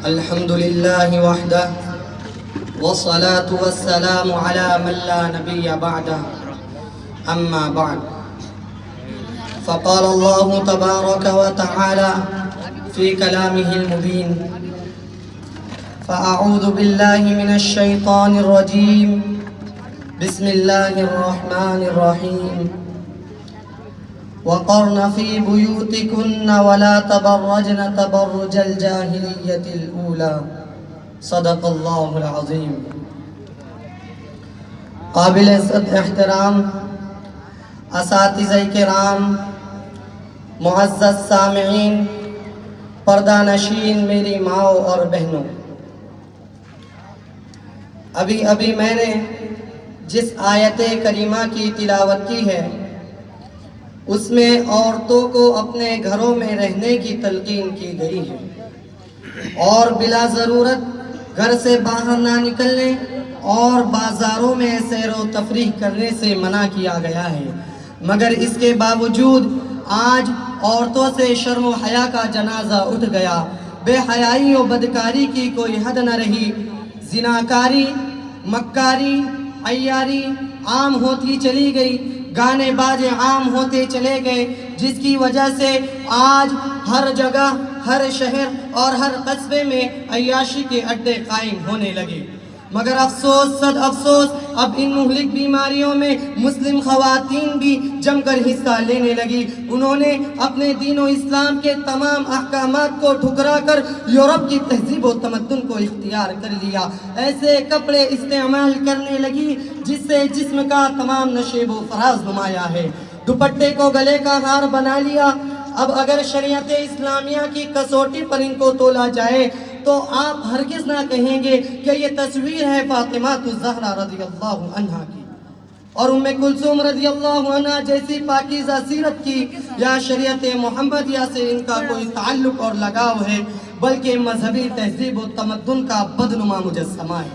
الحمدللہ وحدہ والصلاة والسلام على من لا نبی بعدہ اما بعد فقال اللہ تبارک وتعالی في كلامه المبين فأعوذ بالله من الشيطان الرجيم بسم الله الرحمن الرحيم وقرن في بيوتكن ولا تبرجن تبرج الجاهلية الأولى صدق الله العظيم. قابل عزت احترام اساتذہ کرام، معزز سامعین، پردہ نشین میری ماؤں اور بہنوں، ابھی میں نے جس آیت کریمہ کی تلاوت کی ہے اس میں عورتوں کو اپنے گھروں میں رہنے کی تلقین کی گئی ہے اور بلا ضرورت گھر سے باہر نہ نکلنے اور بازاروں میں سیر و تفریح کرنے سے منع کیا گیا ہے، مگر اس کے باوجود آج عورتوں سے شرم و حیا کا جنازہ اٹھ گیا، بے حیائی و بدکاری کی کوئی حد نہ رہی، زناکاری، مکاری، عیاری عام ہوتی چلی گئی، گانے باجے عام ہوتے چلے گئے، جس کی وجہ سے آج ہر جگہ، ہر شہر اور ہر قصبے میں عیاشی کے اڈے قائم ہونے لگے۔ مگر افسوس صد افسوس، اب ان مہلک بیماریوں میں مسلم خواتین بھی جم کر حصہ لینے لگی۔ انہوں نے اپنے دین و اسلام کے تمام احکامات کو ٹھکرا کر یورپ کی تہذیب و تمدن کو اختیار کر لیا، ایسے کپڑے استعمال کرنے لگی جس سے جسم کا تمام نشیب و فراز نمایاں ہے، دوپٹے کو گلے کا ہار بنا لیا۔ اب اگر شریعت اسلامیہ کی کسوٹی پر ان کو تولا جائے تو آپ ہرگز نہ کہیں گے کہ یہ تصویر ہے فاطمہ الزہرا رضی اللہ عنہا کی اور ام کلثوم رضی اللہ عنہا جیسی پاکیزہ سیرت کی، یا شریعت محمدیہ سے ان کا کوئی تعلق اور لگاؤ ہے، بلکہ مذہبی تہذیب و تمدن کا بدنما مجسمہ ہے۔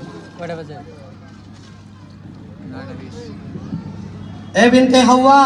اے بنت حوا،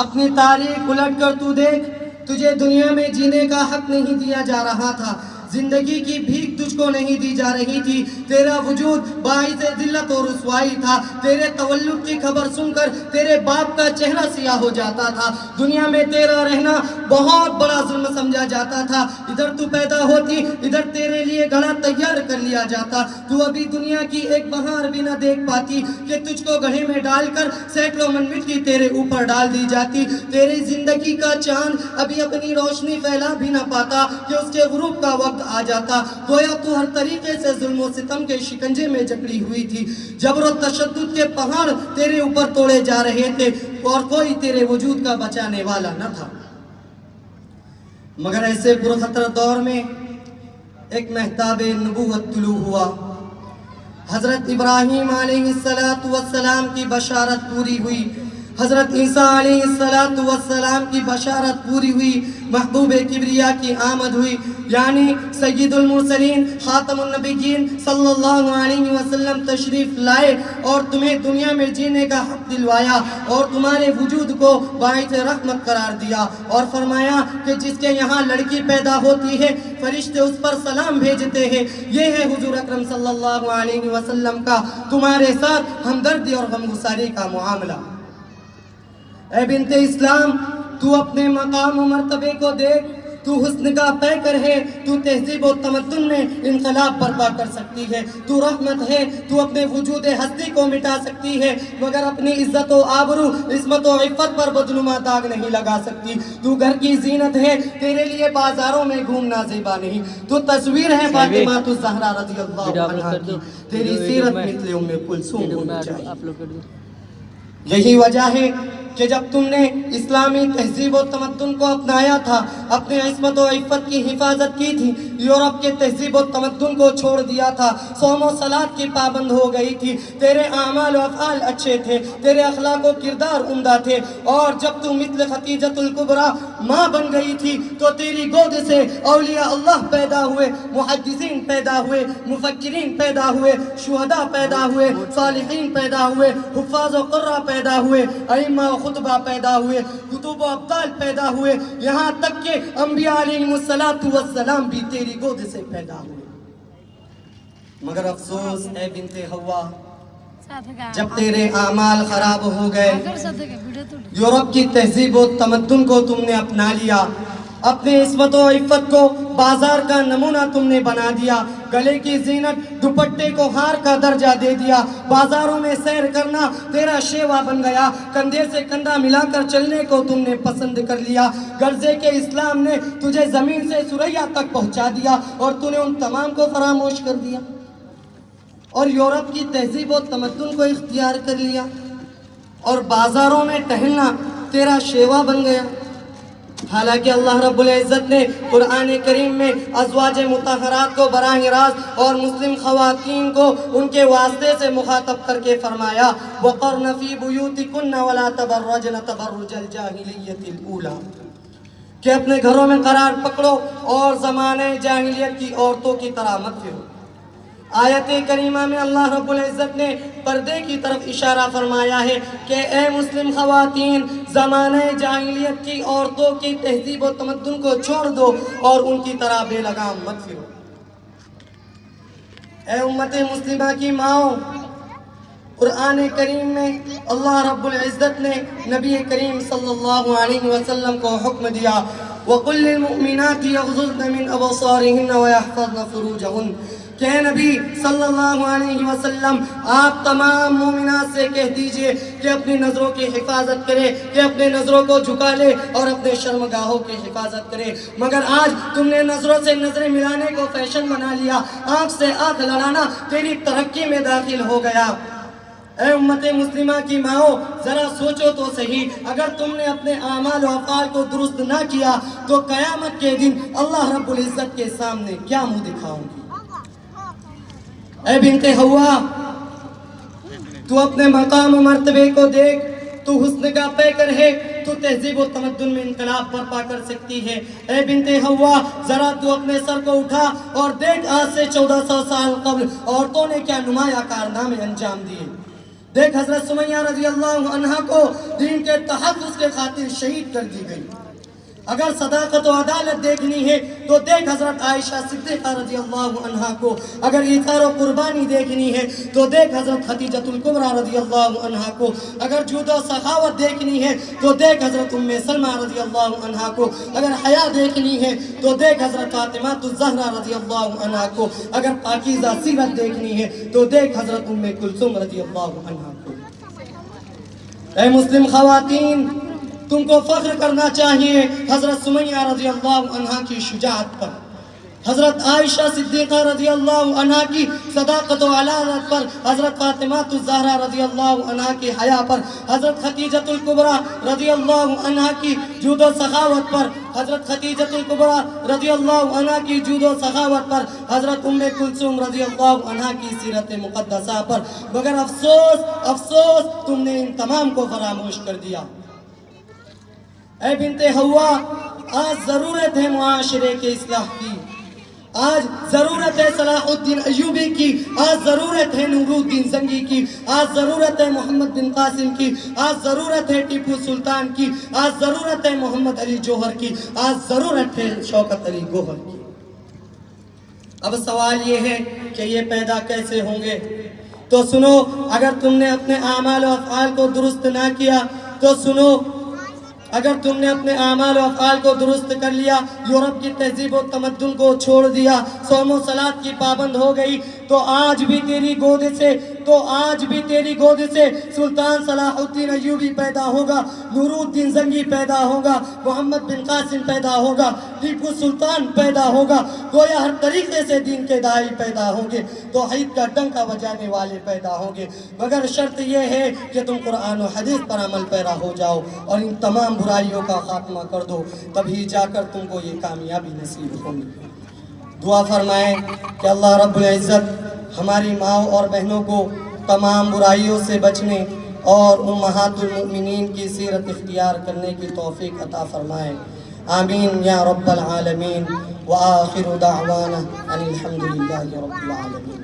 اپنی تاریخ الٹ کر تو دیکھ، تجھے دنیا میں جینے کا حق نہیں دیا جا رہا تھا، زندگی کی بھیک تجھ کو نہیں دی جا رہی تھی، تیرا وجود باعث ذلت و رسوائی تھا، تیرے تولد کی خبر سن کر تیرے باپ کا چہرہ سیاہ ہو جاتا تھا، دنیا میں تیرا رہنا بہت بڑا ظلم سمجھا جاتا تھا، ادھر تو پیدا ہوتی ادھر تیرے لیے گڑھا تیار کر لیا جاتا، تو ابھی دنیا کی ایک بہار بھی نہ دیکھ پاتی کہ تجھ کو گڑھے میں ڈال کر سینکڑوں من مٹی تیرے اوپر ڈال دی جاتی، تیری زندگی کا چاند ابھی اپنی روشنی پھیلا بھی نہ پاتا کہ اس کے غروب کا وقت آ جاتا، گویا تو ہر طریقے سے ظلم و ستم کے شکنجے میں جکڑی ہوئی تھی، جبر و تشدد کے پہاڑ تیرے اوپر توڑے جا رہے تھے اور کوئی تیرے وجود کا بچانے والا نہ تھا۔ مگر ایسے پرخطر دور میں ایک مہتاب نبوت طلوع ہوا، حضرت ابراہیم علیہ السلام کی بشارت پوری ہوئی، حضرت عیسیٰ علیہ السلام کی بشارت پوری ہوئی، محبوب کبریا کی آمد ہوئی، یعنی سید المرسلین خاتم النبیین صلی اللہ علیہ وسلم تشریف لائے اور تمہیں دنیا میں جینے کا حق دلوایا اور تمہارے وجود کو باعث رحمت قرار دیا اور فرمایا کہ جس کے یہاں لڑکی پیدا ہوتی ہے فرشتے اس پر سلام بھیجتے ہیں، یہ ہے حضور اکرم صلی اللہ علیہ وسلم کا تمہارے ساتھ ہمدردی اور غمگساری کا معاملہ۔ اے بنت اسلام، تو اپنے مقام و مرتبے کو دیکھ، تو حسن کا پیکر ہے، تو تہذیب و تمدن میں انقلاب برپا کر سکتی ہے، تو رحمت ہے، تو اپنے وجود ہستی کو مٹا سکتی ہے، مگر اپنی عزت و آبرو، عصمت و عفت پر بدنما داغ نہیں لگا سکتی، تو گھر کی زینت ہے، تیرے لیے بازاروں میں گھومنا زیبا نہیں، تو تصویر ہے فاطمہ الزہرا رضی اللہ عنہا کی، تیری سیرت مثل ام کلثوم ہونی چاہیے۔ یہی وجہ ہے کہ جب تم نے اسلامی تہذیب و تمدن کو اپنایا تھا، اپنے عصمت و عفت کی حفاظت کی تھی، یورپ کے تہذیب و تمدن کو چھوڑ دیا تھا، صوم و صلاۃ کی پابند ہو گئی تھی، تیرے اعمال و افعال اچھے تھے، تیرے اخلاق و کردار عمدہ تھے، اور جب تم مثل خدیجۃ الکبریٰ ماں بن گئی تھی تو تیری گود سے اولیاء اللہ پیدا ہوئے، محدثین پیدا ہوئے، مفکرین پیدا ہوئے، شہداء پیدا ہوئے، صالحین پیدا ہوئے، حفاظ و قراء پیدا ہوئے، ائمہ و خطبہ پیدا ہوئے، کتب و ابطال پیدا ہوئے، یہاں تک کہ انبیاء علیہ السلام بھی تیری گود سے پیدا ہوئے۔ مگر افسوس اے بنت حوا، جب تیرے اعمال خراب ہو گئے، یورپ کی تہذیب و تمدن کو تم نے اپنا لیا، اپنے عصمت و عفت کو بازار کا نمونہ تم نے بنا دیا، گلے کی زینت دوپٹے کو ہار کا درجہ دے دیا، بازاروں میں سیر کرنا تیرا شیوا بن گیا، کندھے سے کندھا ملا کر چلنے کو تم نے پسند کر لیا، غرضے کے اسلام نے تجھے زمین سے ثریا تک پہنچا دیا اور تو نے ان تمام کو فراموش کر دیا اور یورپ کی تہذیب و تمدن کو اختیار کر لیا اور بازاروں میں ٹہلنا تیرا شیوا بن گیا۔ حالانکہ اللہ رب العزت نے قرآن کریم میں ازواج مطہرات کو براہ راست اور مسلم خواتین کو ان کے واسطے سے مخاطب کر کے فرمایا وَقَرْنَ فِي بُيُوتِكُنَّ وَلَا تَبَرَّجْنَ تَبَرُّجَ الْجَاهِلِيَّةِ الْأُولَى، کہ اپنے گھروں میں قرار پکڑو اور زمانے جاہلیت کی عورتوں کی طرح مت پھرو۔ آیت کریمہ میں اللہ رب العزت نے پردے کی طرف اشارہ فرمایا ہے کہ اے مسلم خواتین، زمانے جاہلیت کی عورتوں کی تہذیب و تمدن کو چھوڑ دو اور ان کی طرح بے لگام مت پھرو۔ اے امت مسلمہ کی ماؤں، قرآن کریم میں اللہ رب العزت نے نبی کریم صلی اللہ علیہ وسلم کو حکم دیا وَقُلْ لِلْمُؤْمِنَاتِ يَغْضُضْنَ مِنْ أَبْصَارِهِنَّ وَيَحْفَظْنَ فُرُوجَهُنَّ، کہ نبی صلی اللہ علیہ وسلم آپ تمام مومنات سے کہہ دیجئے کہ اپنی نظروں کی حفاظت کرے، کہ اپنے نظروں کو جھکا لے اور اپنے شرمگاہوں کی حفاظت کرے۔ مگر آج تم نے نظروں سے نظریں ملانے کو فیشن بنا لیا، آنکھ سے آنکھ لڑانا تیری ترقی میں داخل ہو گیا۔ اے امت مسلمہ کی ماؤں، ذرا سوچو تو صحیح، اگر تم نے اپنے اعمال و افعال کو درست نہ کیا تو قیامت کے دن اللہ رب العزت کے سامنے کیا منہ دکھاؤں گی؟ اے بنت حوا، تو اپنے مقام و مرتبے کو دیکھ، تو حسن کا پیکر ہے، تو تہذیب و تمدن میں انقلاب برپا کر سکتی ہے۔ اے بنت حوا، ذرا تو اپنے سر کو اٹھا اور دیکھ آج سے 1400 سال قبل عورتوں نے کیا نمایاں کارنامے انجام دیے۔ دیکھ حضرت سمیہ رضی اللہ عنہا کو دین کے تحفظ کے خاطر شہید کر دی گئی۔ اگر صداقت و عدالت دیکھنی ہے تو دیکھ حضرت عائشہ صدیقہ رضی اللہ عنہا کو، اگر ایثار و قربانی دیکھنی ہے تو دیکھ حضرت خدیجۃ الکبریٰ رضی اللہ عنہا کو، اگر جود و سخاوت دیکھنی ہے تو دیکھ حضرت ام سلمہ رضی اللہ عنہا کو، اگر حیا دیکھنی ہے تو دیکھ حضرت فاطمہ الزہرا رضی اللہ عنہا کو، اگر پاکیزہ سیرت دیکھنی ہے تو دیکھ حضرت ام کلثوم رضی اللہ عنہا کو۔ اے مسلم خواتین، تم کو فخر کرنا چاہیے حضرت سمیہ رضی اللہ عنہا کی شجاعت پر، حضرت عائشہ صدیقہ رضی اللہ عنہا کی صداقت و عدالت پر، حضرت فاطمہ الزہرا رضی اللہ عنہا کی حیا پر، حضرت خدیجۃ الکبریٰ رضی اللہ عنہا کی جود و سخاوت پر، حضرت خدیجۃ الکبریٰ رضی اللہ عنہا کی جود و سخاوت پر، حضرت ام کلثوم رضی اللہ عنہا کی سیرت مقدسہ پر، مگر افسوس تم نے ان تمام کو فراموش کر دیا۔ اے بنت حوا، آج ضرورت ہے معاشرے کے اصلاح کی، آج ضرورت ہے صلاح الدین ایوبی کی، آج ضرورت ہے نور الدین زنگی کی، آج ضرورت ہے محمد بن قاسم کی، آج ضرورت ہے ٹیپو سلطان کی، آج ضرورت ہے محمد علی جوہر کی، آج ضرورت ہے شوکت علی گوہر کی۔ اب سوال یہ ہے کہ یہ پیدا کیسے ہوں گے؟ تو سنو، اگر تم نے اپنے اعمال و افعال کو درست نہ کیا تو سنو، اگر تم نے اپنے اعمال و افعال کو درست کر لیا، یورپ کی تہذیب و تمدن کو چھوڑ دیا، صوم و صلاۃ کی پابند ہو گئی، تو آج بھی تیری گود سے سلطان صلاح الدین ایوبی پیدا ہوگا، نور الدین زنگی پیدا ہوگا، محمد بن قاسم پیدا ہوگا، ٹیپو سلطان پیدا ہوگا، گویا ہر طریقے سے دین کے داعی پیدا ہوں گے، توحید کا ڈنکا بجانے والے پیدا ہوں گے، مگر شرط یہ ہے کہ تم قرآن و حدیث پر عمل پیرا ہو جاؤ اور ان تمام برائیوں کا خاتمہ کر دو، تبھی جا کر تم کو یہ کامیابی نصیب ہوگی۔ دعا فرمائیں کہ اللہ رب العزت ہماری ماؤں اور بہنوں کو تمام برائیوں سے بچنے اور امہات المؤمنین کی سیرت اختیار کرنے کی توفیق عطا فرمائے۔ آمین یا رب العالمین، وآخر دعوانا ان الحمد للہ رب العالمین۔